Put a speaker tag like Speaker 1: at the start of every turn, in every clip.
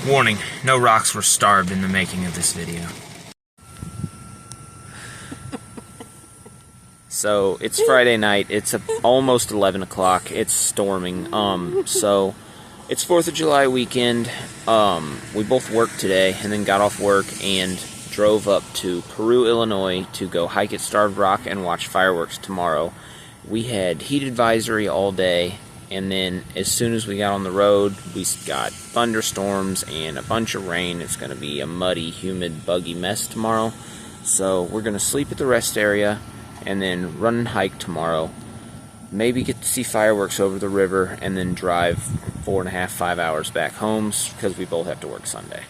Speaker 1: Warning, no rocks were starved in the making of this video. So, it's Friday night, it's almost 11 o'clock, it's storming, so, it's 4th of July weekend, we both worked today, and then got off work and drove up to Peru, Illinois to go hike at Starved Rock and watch fireworks tomorrow. We had heat advisory all day, and then as soon as we got on the road, we got thunderstorms and a bunch of rain. It's going to be a muddy, humid, buggy mess tomorrow. So we're going to sleep at the rest area and then run and hike tomorrow. Maybe get to see fireworks over the river and then drive 4.5, 5 hours back home because we both have to work Sunday.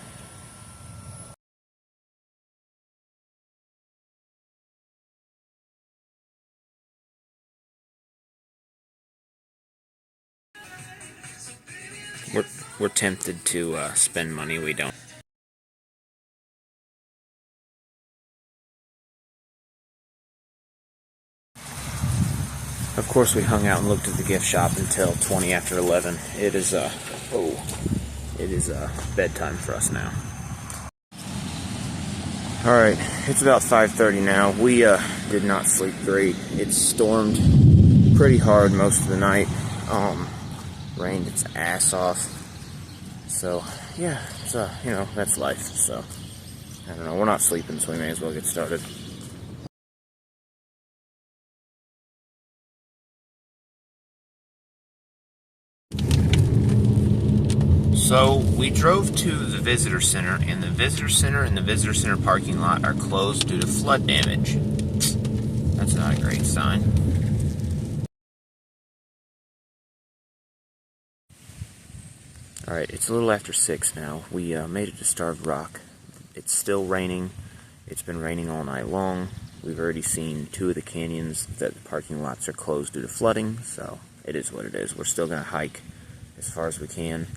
Speaker 1: We're tempted to spend money we don't. Of course, we hung out and looked at the gift shop until 20 after 11. It is bedtime for us now. Alright, it's about 5:30 now. We did not sleep great. It stormed pretty hard most of the night. Rained its ass off. So, yeah, it's, that's life. So, I don't know, we're not sleeping, so we may as well get started. So, we drove to the visitor center, and the visitor center and the visitor center parking lot are closed due to flood damage. That's not a great sign. Alright, it's a little after 6 now. We made it to Starved Rock. It's still raining. It's been raining all night long. We've already seen 2 of the canyons that the parking lots are closed due to flooding, so it is what it is. We're still going to hike as far as we can.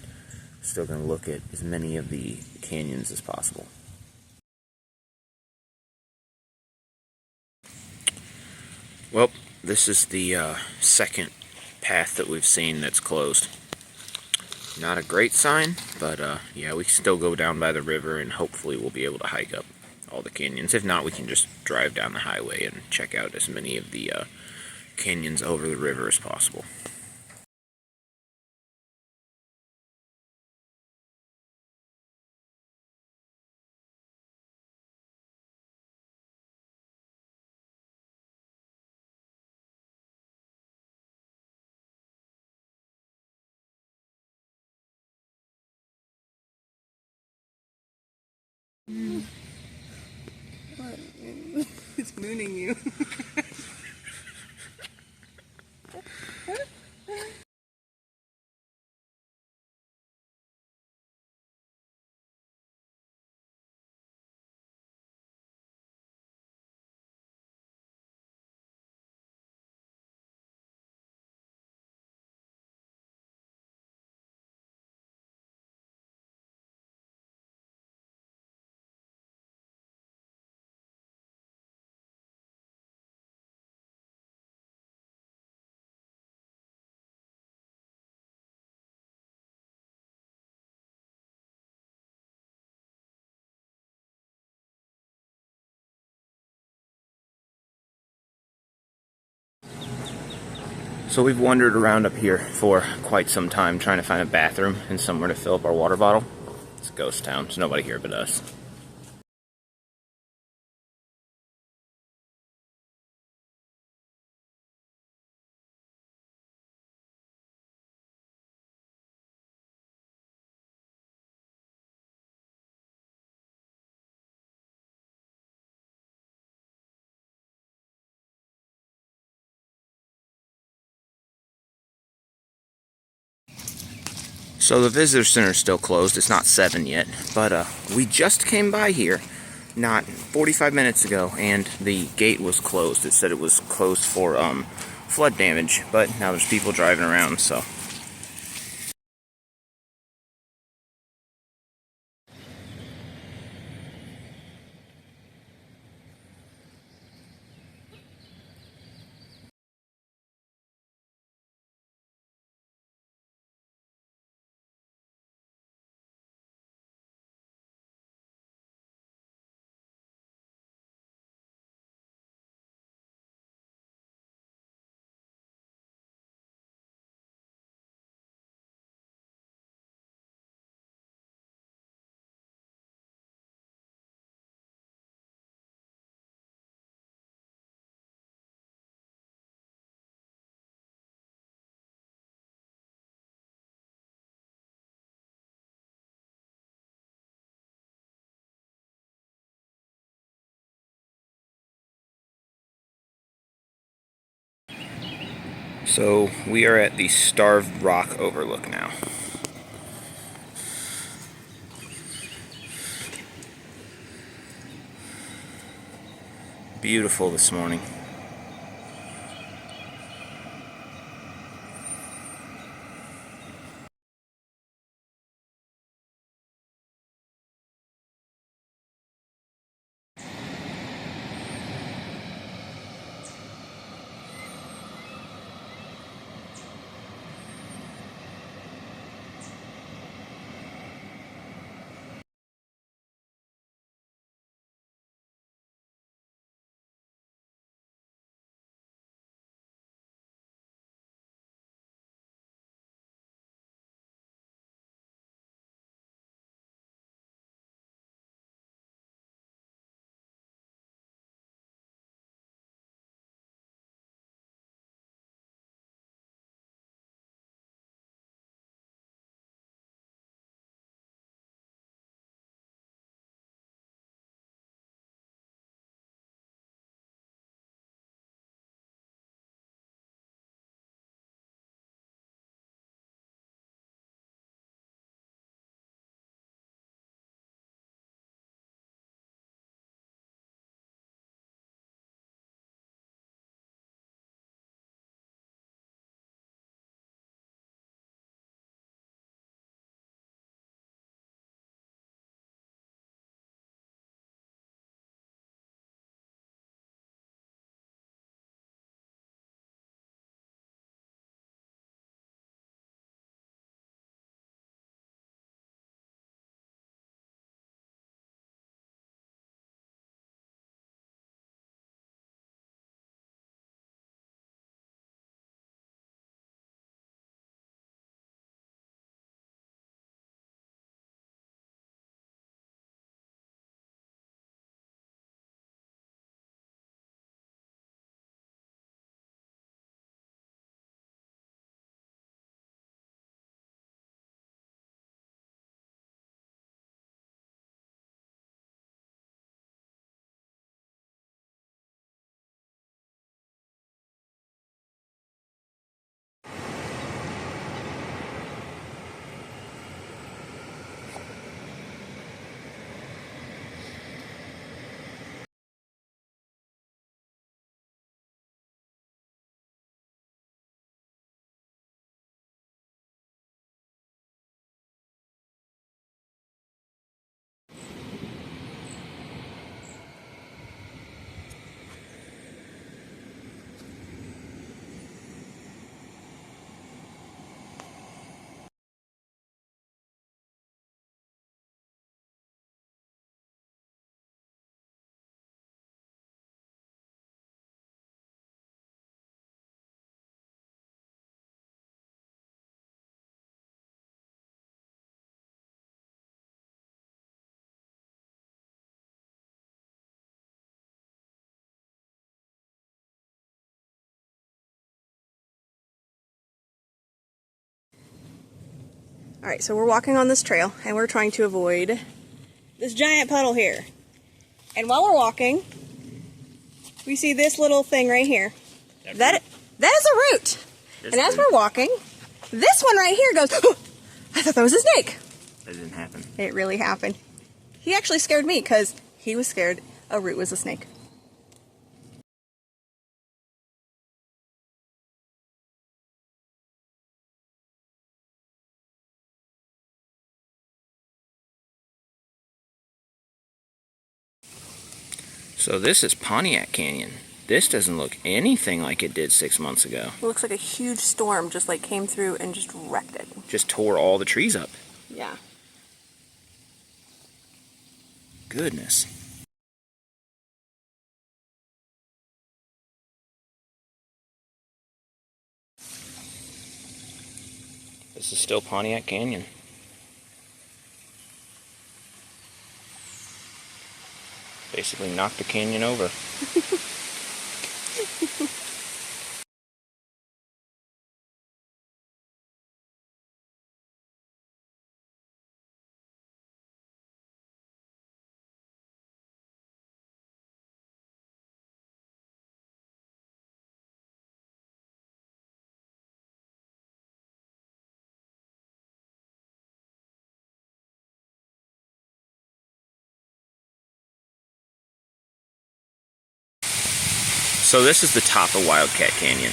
Speaker 1: Still going to look at as many of the canyons as possible. Well, this is the second path that we've seen that's closed. Not a great sign, but yeah, we can still go down by the river and hopefully we'll be able to hike up all the canyons. If not, we can just drive down the highway and check out as many of the canyons over the river as possible.
Speaker 2: What? It's mooning you.
Speaker 1: So we've wandered around up here for quite some time trying to find a bathroom and somewhere to fill up our water bottle. It's a ghost town. There's nobody here but us. So the visitor center is still closed. It's not 7 yet, but we just came by here not 45 minutes ago, and the gate was closed. It said it was closed for flood damage, but now there's people driving around, so So we are at the Starved Rock overlook now. Beautiful this morning.
Speaker 2: Alright, so we're walking on this trail and we're trying to avoid this giant puddle here. And while we're walking, we see this little thing right here. That is a root. And as we're walking, this one right here goes, oh, I thought that was a snake.
Speaker 1: That didn't happen.
Speaker 2: It really happened. He actually scared me because he was scared a root was a snake.
Speaker 1: So this is Pontiac Canyon. This doesn't look anything like it did 6 months ago.
Speaker 2: It looks like a huge storm just like came through and just wrecked it.
Speaker 1: Just tore all the trees up.
Speaker 2: Yeah.
Speaker 1: Goodness. This is still Pontiac Canyon. Basically knocked the canyon over. So this is the top of Wildcat Canyon.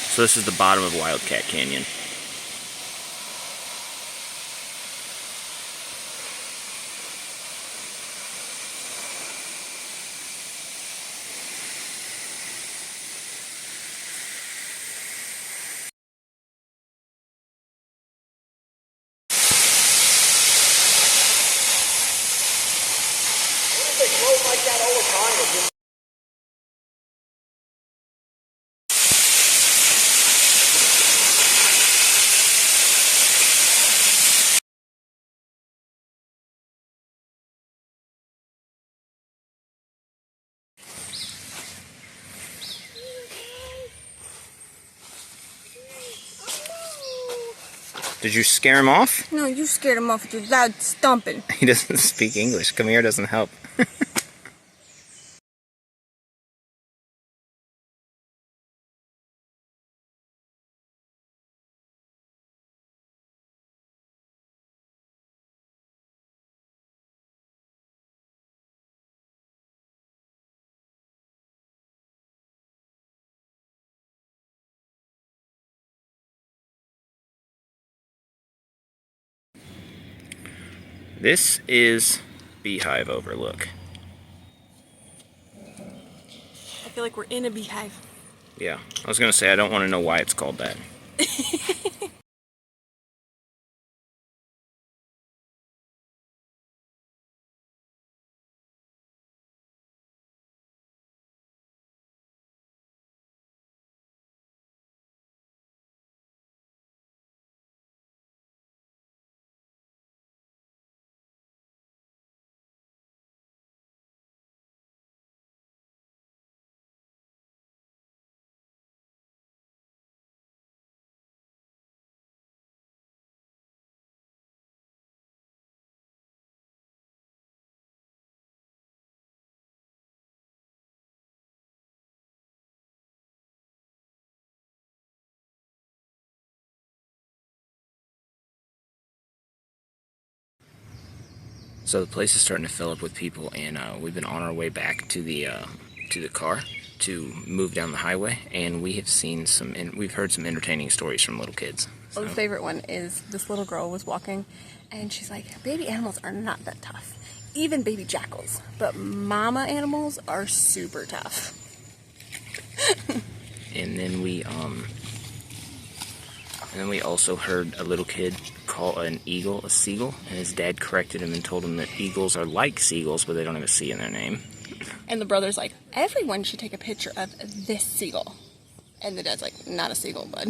Speaker 1: So this is the bottom of Wildcat Canyon. Did you scare him off?
Speaker 2: No, you scared him off with your loud stomping.
Speaker 1: He doesn't speak English. Come here doesn't help. This is Beehive Overlook.
Speaker 2: I feel like we're in a beehive.
Speaker 1: Yeah, I was gonna say I don't want to know why it's called that. So the place is starting to fill up with people, and we've been on our way back to the car to move down the highway, and we have seen we've heard some entertaining stories from little kids. So.
Speaker 2: Well, the favorite one is this little girl was walking, and she's like, baby animals are not that tough. Even baby jackals. But mama animals are super tough.
Speaker 1: And then we also heard a little kid call an eagle a seagull, and his dad corrected him and told him that eagles are like seagulls, but they don't have a C in their name.
Speaker 2: And the brother's like, everyone should take a picture of this seagull. And the dad's like, not a seagull, bud.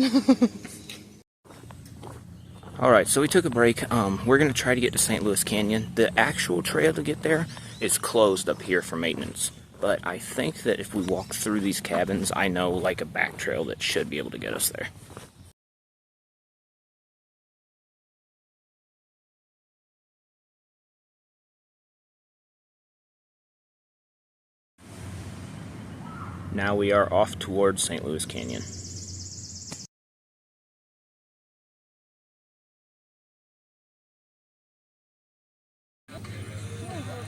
Speaker 1: Alright, so we took a break. We're going to try to get to St. Louis Canyon. The actual trail to get there is closed up here for maintenance. But I think that if we walk through these cabins, I know like a back trail that should be able to get us there. Now we are off towards St. Louis Canyon.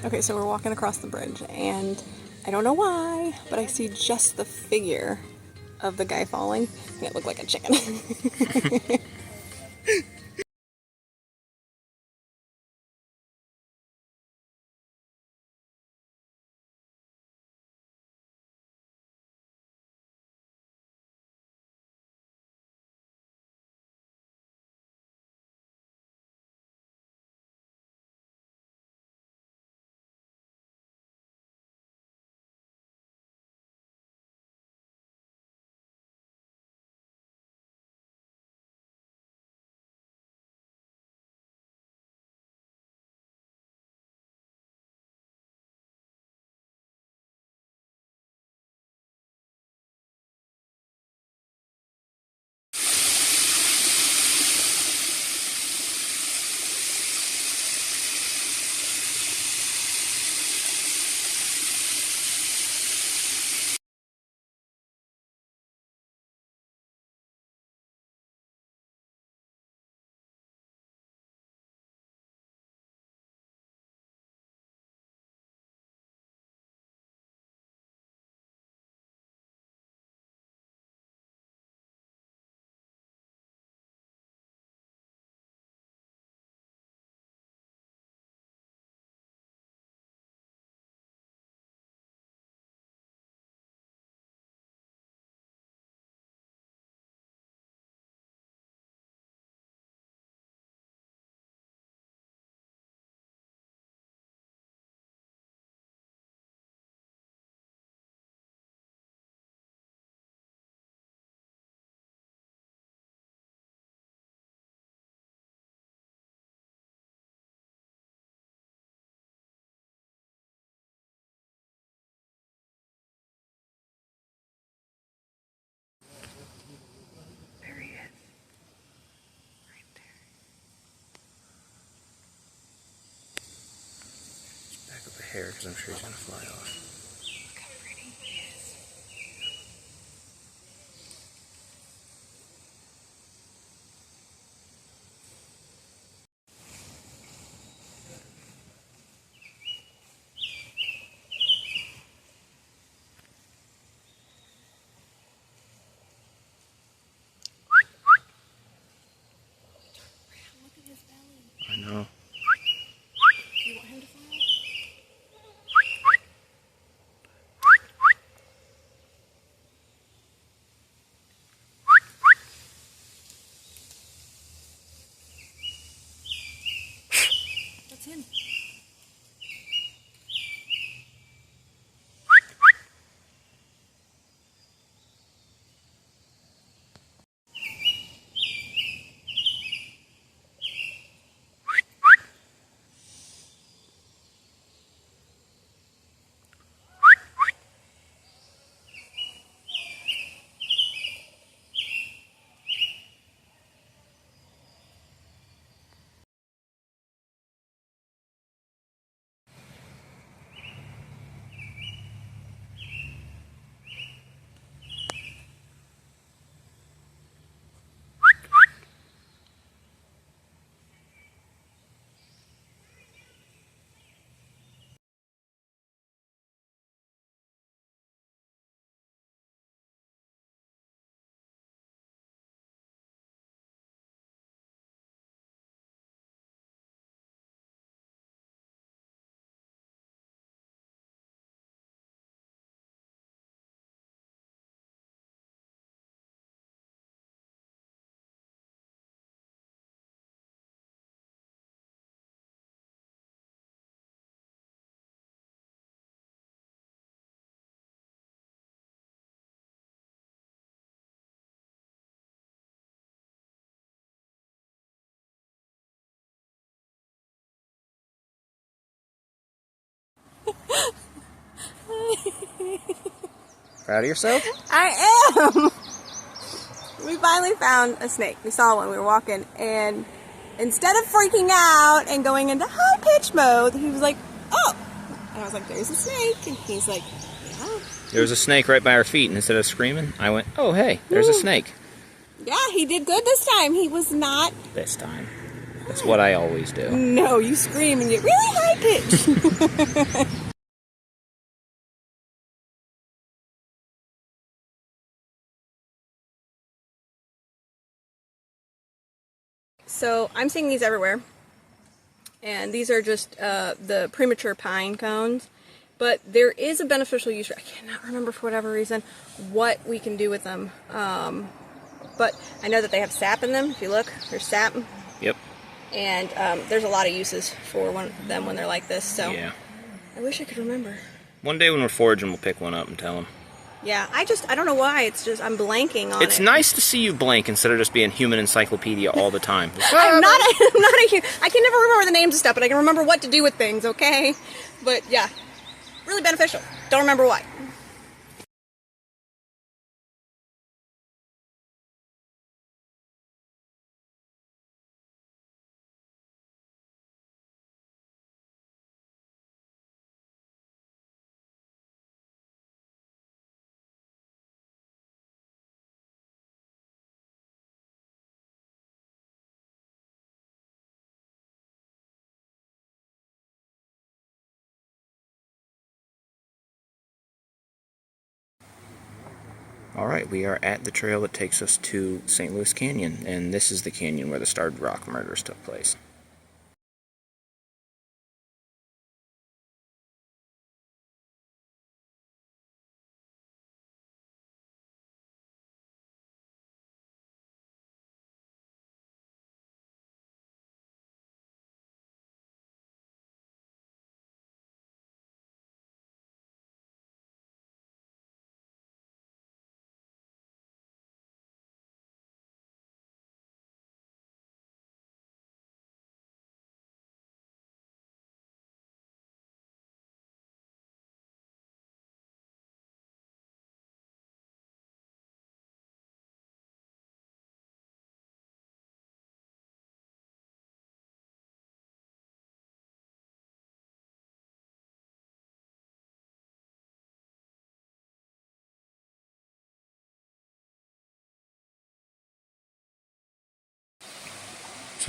Speaker 2: Okay, so we're walking across the bridge, and I don't know why, but I see just the figure of the guy falling, and it looked like a chicken.
Speaker 1: because I'm sure he's going to fly off.
Speaker 2: Look how pretty he is. Look at his belly.
Speaker 1: I know.
Speaker 2: Do you want him to fly? That's him.
Speaker 1: Proud of yourself?
Speaker 2: I am! We finally found a snake. We saw one. We were walking, and instead of freaking out and going into high pitch mode, he was like, "Oh!" And I was like, "There's a snake." And he's like, "Yeah."
Speaker 1: There was a snake right by our feet, and instead of screaming, I went, "Oh, hey, there's a snake."
Speaker 2: Yeah, he did good this time. He was not.
Speaker 1: This time. That's what I always do.
Speaker 2: No, you scream and get really high pitched. So I'm seeing these everywhere, and these are just the premature pine cones, but there is a beneficial use. I cannot remember for whatever reason what we can do with them, but I know that they have sap in them. If you look, there's sap.
Speaker 1: Yep.
Speaker 2: And there's a lot of uses for them when they're like this, so
Speaker 1: Yeah.
Speaker 2: I wish I could remember.
Speaker 1: One day when we're foraging, we'll pick one up and tell them.
Speaker 2: Yeah, I don't know why, it's just, I'm blanking on it.
Speaker 1: It's nice to see you blank instead of just being human encyclopedia all the time.
Speaker 2: I'm not a, I can never remember the names of stuff, but I can remember what to do with things, okay? But yeah, really beneficial. Don't remember why.
Speaker 1: Alright, we are at the trail that takes us to St. Louis Canyon, and this is the canyon where the Starved Rock murders took place.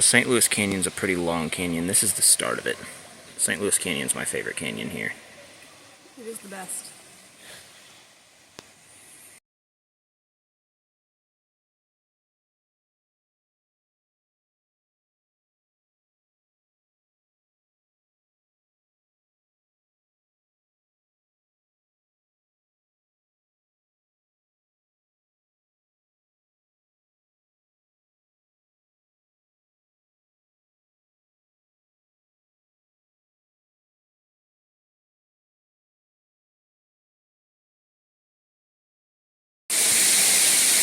Speaker 1: So St. Louis Canyon's a pretty long canyon. This is the start of it. St. Louis Canyon's my favorite canyon here.
Speaker 2: It is the best.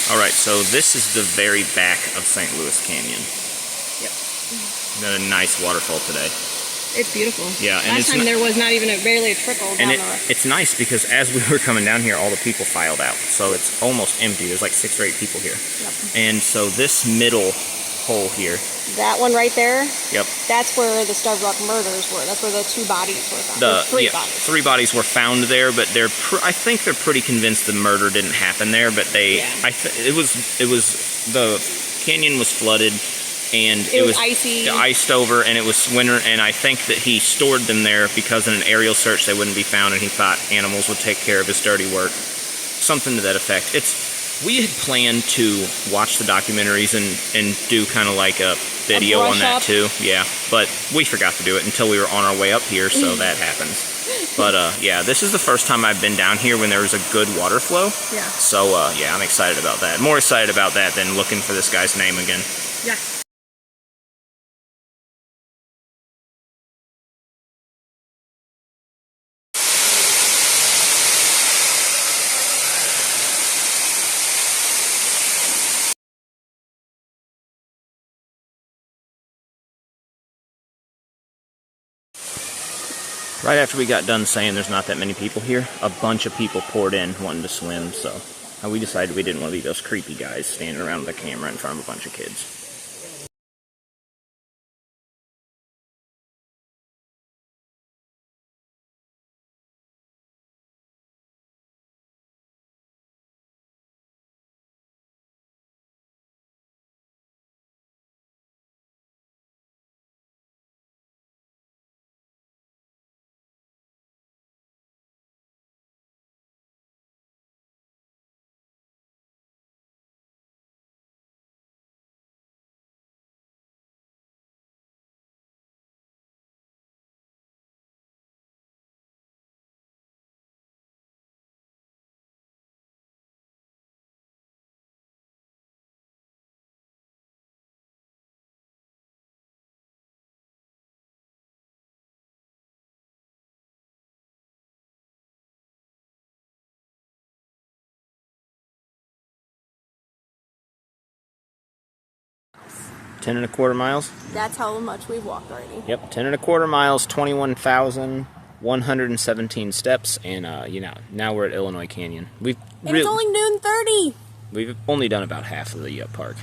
Speaker 1: Alright, so this is the very back of St. Louis Canyon.
Speaker 2: Yep.
Speaker 1: Got a nice waterfall today.
Speaker 2: It's beautiful.
Speaker 1: Yeah, and
Speaker 2: last time there was not even barely a trickle down the road.
Speaker 1: It's nice because as we were coming down here, all the people filed out. So it's almost empty. There's like 6 or 8 people here.
Speaker 2: Yep.
Speaker 1: And so this middle hole here.
Speaker 2: That one right there?
Speaker 1: Yep.
Speaker 2: That's where the Starved Rock murders were. That's where the 2 bodies were found. Three bodies.
Speaker 1: 3 bodies were found there, but I think they're pretty convinced the murder didn't happen there. But the canyon was flooded, and it was
Speaker 2: icy,
Speaker 1: iced over, and it was winter. And I think that he stored them there because in an aerial search they wouldn't be found, and he thought animals would take care of his dirty work. Something to that effect. We had planned to watch the documentaries and do kind of like a video on that too. Yeah, but we forgot to do it until we were on our way up here, so that happens. But yeah, this is the first time I've been down here when there was a good water flow.
Speaker 2: Yeah.
Speaker 1: So yeah, I'm excited about that. More excited about that than looking for this guy's name again.
Speaker 2: Yeah.
Speaker 1: Right after we got done saying there's not that many people here, a bunch of people poured in wanting to swim, so we decided we didn't want to be those creepy guys standing around with a camera in front of a bunch of kids. Ten and a quarter miles?
Speaker 2: That's how much we've walked already.
Speaker 1: Yep, 10 and a quarter miles, 21,117 steps, and now we're at Illinois Canyon.
Speaker 2: It's only noon 30.
Speaker 1: We've only done about half of the park.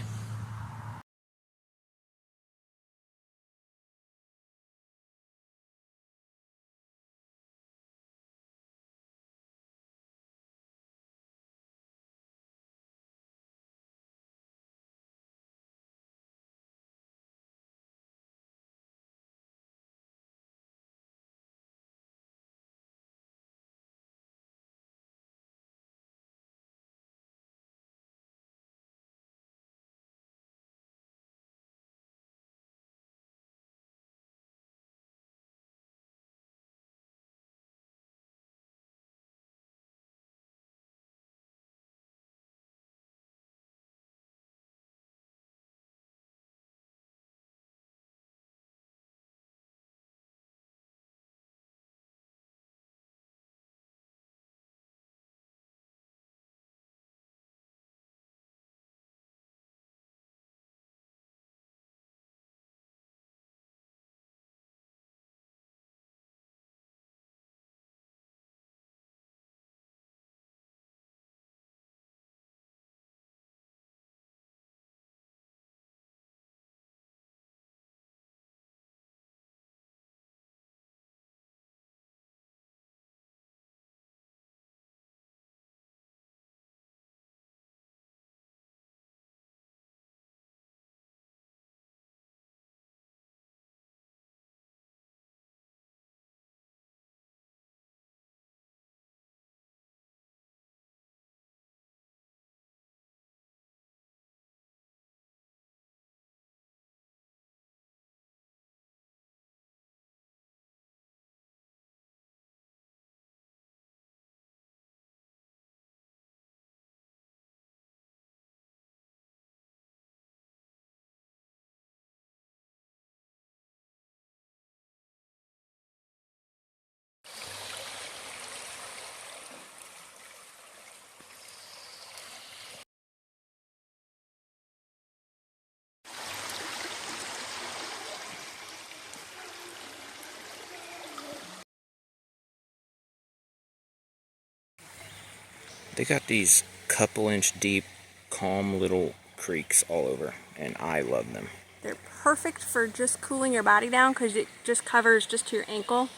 Speaker 1: They got these couple inch deep, calm little creeks all over, and I love them.
Speaker 2: They're perfect for just cooling your body down because it just covers just to your ankle,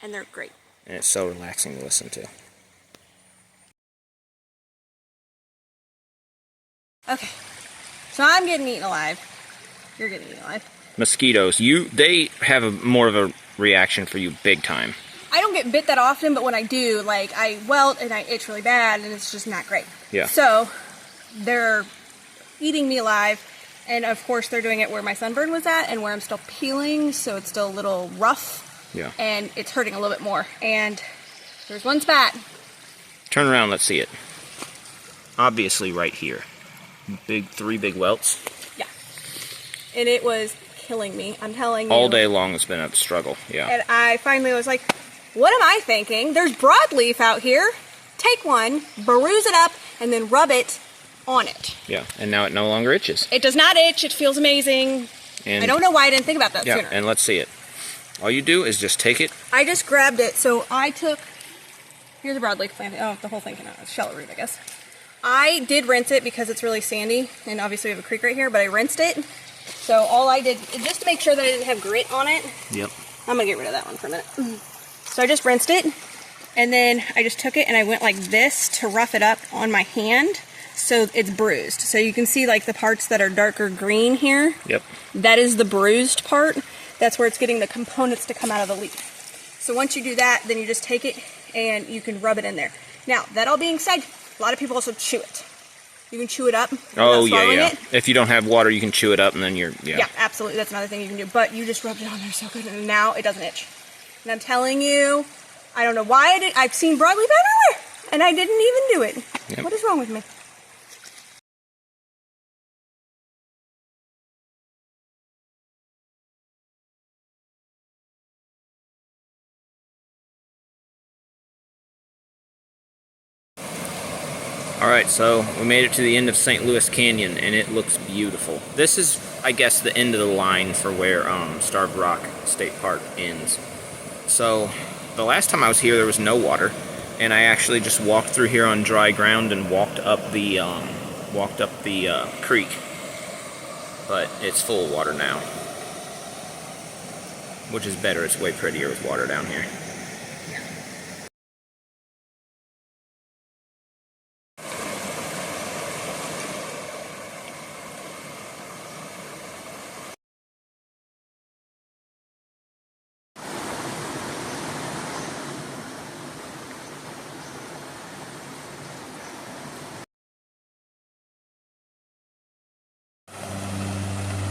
Speaker 2: and they're great.
Speaker 1: And it's so relaxing to listen to.
Speaker 2: Okay, so I'm getting eaten alive. You're getting eaten alive.
Speaker 1: Mosquitoes, they have more of a reaction for you big time.
Speaker 2: I don't get bit that often, but when I do, like, I welt and I itch really bad, and it's just not great.
Speaker 1: Yeah.
Speaker 2: So they're eating me alive, and of course they're doing it where my sunburn was at and where I'm still peeling, so it's still a little rough.
Speaker 1: Yeah. And
Speaker 2: it's hurting a little bit more. And there's one spot.
Speaker 1: Turn around, let's see it. Obviously right here. Three big welts.
Speaker 2: Yeah. And it was killing me, I'm telling you.
Speaker 1: All day long it's been a struggle, yeah.
Speaker 2: And I finally was like, what am I thinking? There's broadleaf out here. Take one, bruise it up, and then rub it on it.
Speaker 1: Yeah, and now it no longer itches.
Speaker 2: It does not itch, it feels amazing. And I don't know why I didn't think about that sooner.
Speaker 1: And let's see it. All you do is just take it.
Speaker 2: I just grabbed it, so I took, here's a broadleaf plant. Oh, the whole thing came out. It's shallot root, I guess. I did rinse it because it's really sandy, and obviously we have a creek right here, but I rinsed it. So all I did, just to make sure that it didn't have grit on it.
Speaker 1: Yep.
Speaker 2: I'm gonna get rid of that one for a minute. So I just rinsed it, and then I just took it and I went like this to rough it up on my hand so it's bruised. So you can see like the parts that are darker green here.
Speaker 1: Yep.
Speaker 2: That is the bruised part. That's where it's getting the components to come out of the leaf. So once you do that, then you just take it and you can rub it in there. Now, that all being said, a lot of people also chew it. You can chew it up.
Speaker 1: Oh, yeah. If you don't have water, you can chew it up and then you're,
Speaker 2: Yeah, absolutely. That's another thing you can do. But you just rubbed it on there so good, and now it doesn't itch. And I'm telling you, I don't know why I did. I've seen broadleaf everywhere, and I didn't even do it.
Speaker 1: Yep.
Speaker 2: What is wrong with me?
Speaker 1: Alright, so we made it to the end of St. Louis Canyon, and it looks beautiful. This is, I guess, the end of the line for where Starved Rock State Park ends. So, the last time I was here, there was no water, and I actually just walked through here on dry ground and walked up the creek. But it's full of water now, which is better. It's way prettier with water down here.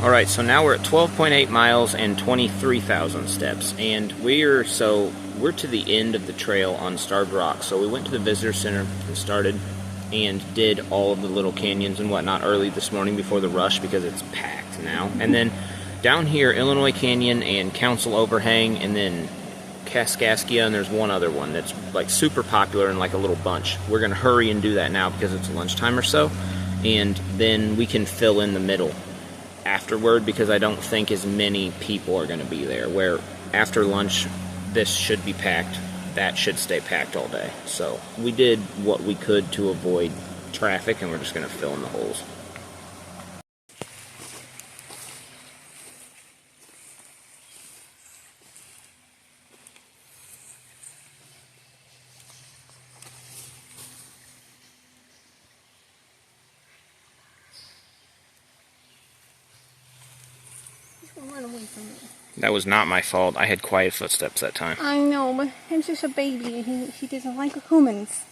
Speaker 1: Alright, so now we're at 12.8 miles and 23,000 steps, and we're to the end of the trail on Starved Rock. So we went to the visitor center and started and did all of the little canyons and whatnot early this morning before the rush because it's packed now. And then down here, Illinois Canyon and Council Overhang, and then Kaskaskia, and there's one other one that's like super popular and like a little bunch. We're going to hurry and do that now because it's lunchtime or so, and then we can fill in the middle afterward because I don't think as many people are going to be there. Where after lunch, this should be packed, that should stay packed all day. So we did what we could to avoid traffic, and we're just going to fill in the holes.
Speaker 2: Run away from me.
Speaker 1: That was not my fault. I had quiet footsteps that time.
Speaker 2: I know, but he's just a baby, and he doesn't like humans.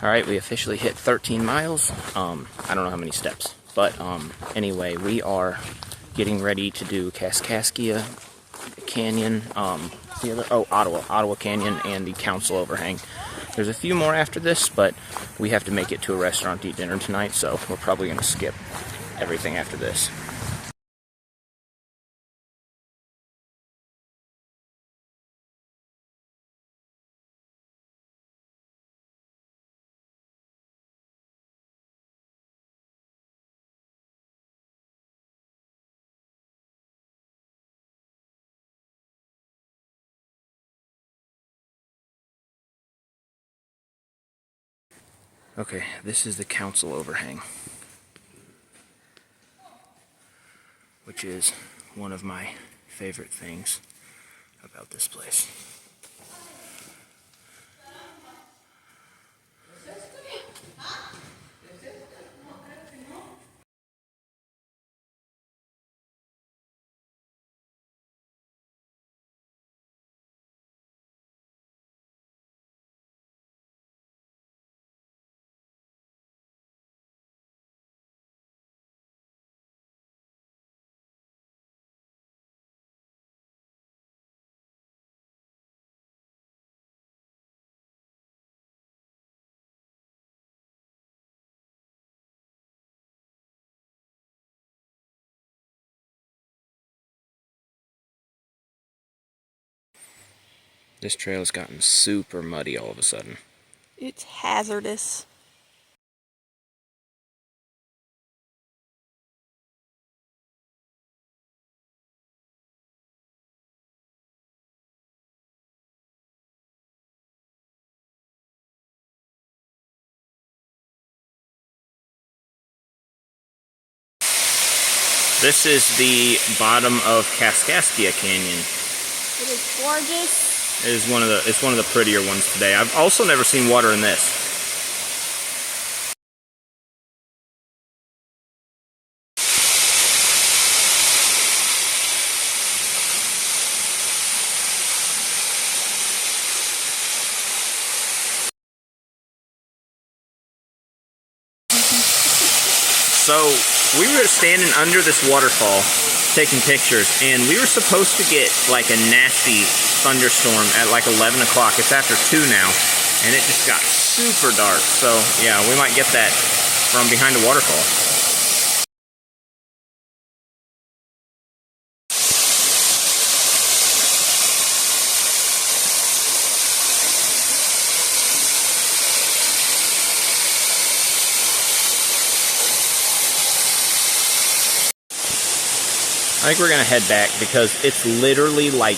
Speaker 1: Alright, we officially hit 13 miles. I don't know how many steps. But anyway, we are getting ready to do Kaskaskia Canyon, Ottawa Canyon, and the Council Overhang. There's a few more after this, but we have to make it to a restaurant to eat dinner tonight, so we're probably going to skip everything after this. Okay, this is the council overhang, which is one of my favorite things about this place. This trail has gotten super muddy all of a sudden.
Speaker 2: It's hazardous.
Speaker 1: This is the bottom of Kaskaskia Canyon.
Speaker 2: It is gorgeous.
Speaker 1: It's one of the prettier ones today. I've also never seen water in this. So we were standing under this waterfall taking pictures, and we were supposed to get like a nasty thunderstorm at like 11 o'clock. It's after 2 now, and it just got super dark. So yeah, we might get that from behind a waterfall. I think we're gonna head back because it's literally like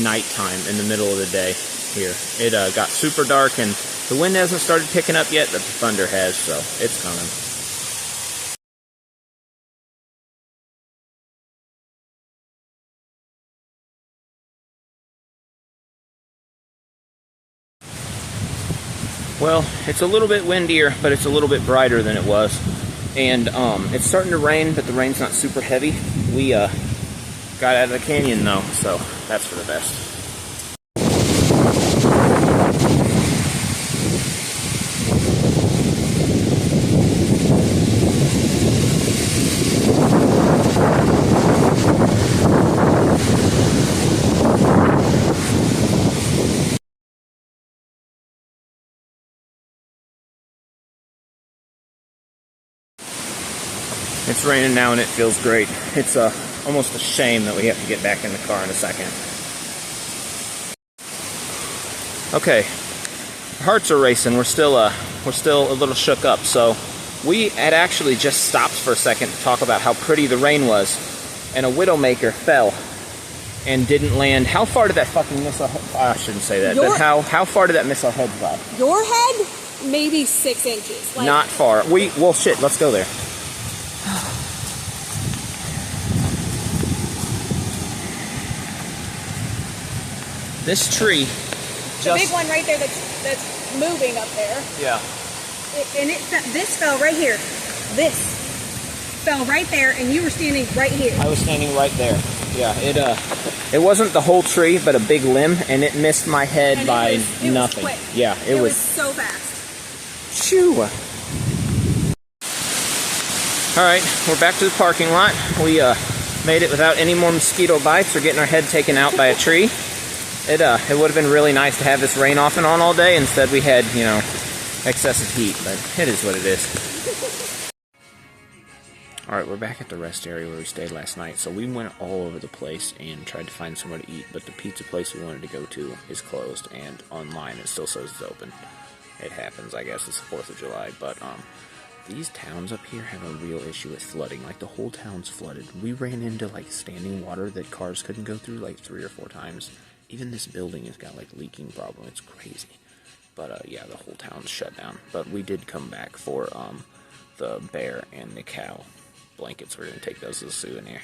Speaker 1: nighttime in the middle of the day here. It got super dark and the wind hasn't started picking up yet, but the thunder has, so it's coming. Well, it's a little bit windier, but it's a little bit brighter than it was. And it's starting to rain, but the rain's not super heavy. We got out of the canyon though, so that's for the best. It's raining now and it feels great. It's almost a shame that we have to get back in the car in a second. Okay, our hearts are racing. We're still a little shook up. So we had actually just stopped for a second to talk about how pretty the rain was, and a widowmaker fell and didn't land. How far did that fucking miss our head? I shouldn't say that, but how far did that miss our heads by?
Speaker 2: Your head, maybe 6 inches. Like,
Speaker 1: not far. Well, shit. Let's go there. This tree,
Speaker 2: the big one right there that's moving up there.
Speaker 1: Yeah.
Speaker 2: This fell right here. This fell right there, and you were standing right here.
Speaker 1: I was standing right there. Yeah. It wasn't the whole tree, but a big limb, and it missed my head by nothing.
Speaker 2: Was quick.
Speaker 1: Yeah.
Speaker 2: It was so fast.
Speaker 1: Shoo. All right, we're back to the parking lot. We made it without any more mosquito bites or getting our head taken out by a tree. It would have been really nice to have this rain off and on all day. Instead, we had, you know, excessive heat, but it is what it is. All right, we're back at the rest area where we stayed last night. So we went all over the place and tried to find somewhere to eat, but the pizza place we wanted to go to is closed, and online it still says it's open. It happens, I guess. It's the 4th of July, but these towns up here have a real issue with flooding. Like, the whole town's flooded. We ran into, like, standing water that cars couldn't go through, like, 3 or 4 times. Even this building has got, like, leaking problem. It's crazy. But yeah, the whole town's shut down. But we did come back for the bear and the cow blankets. We're gonna take those as a souvenir.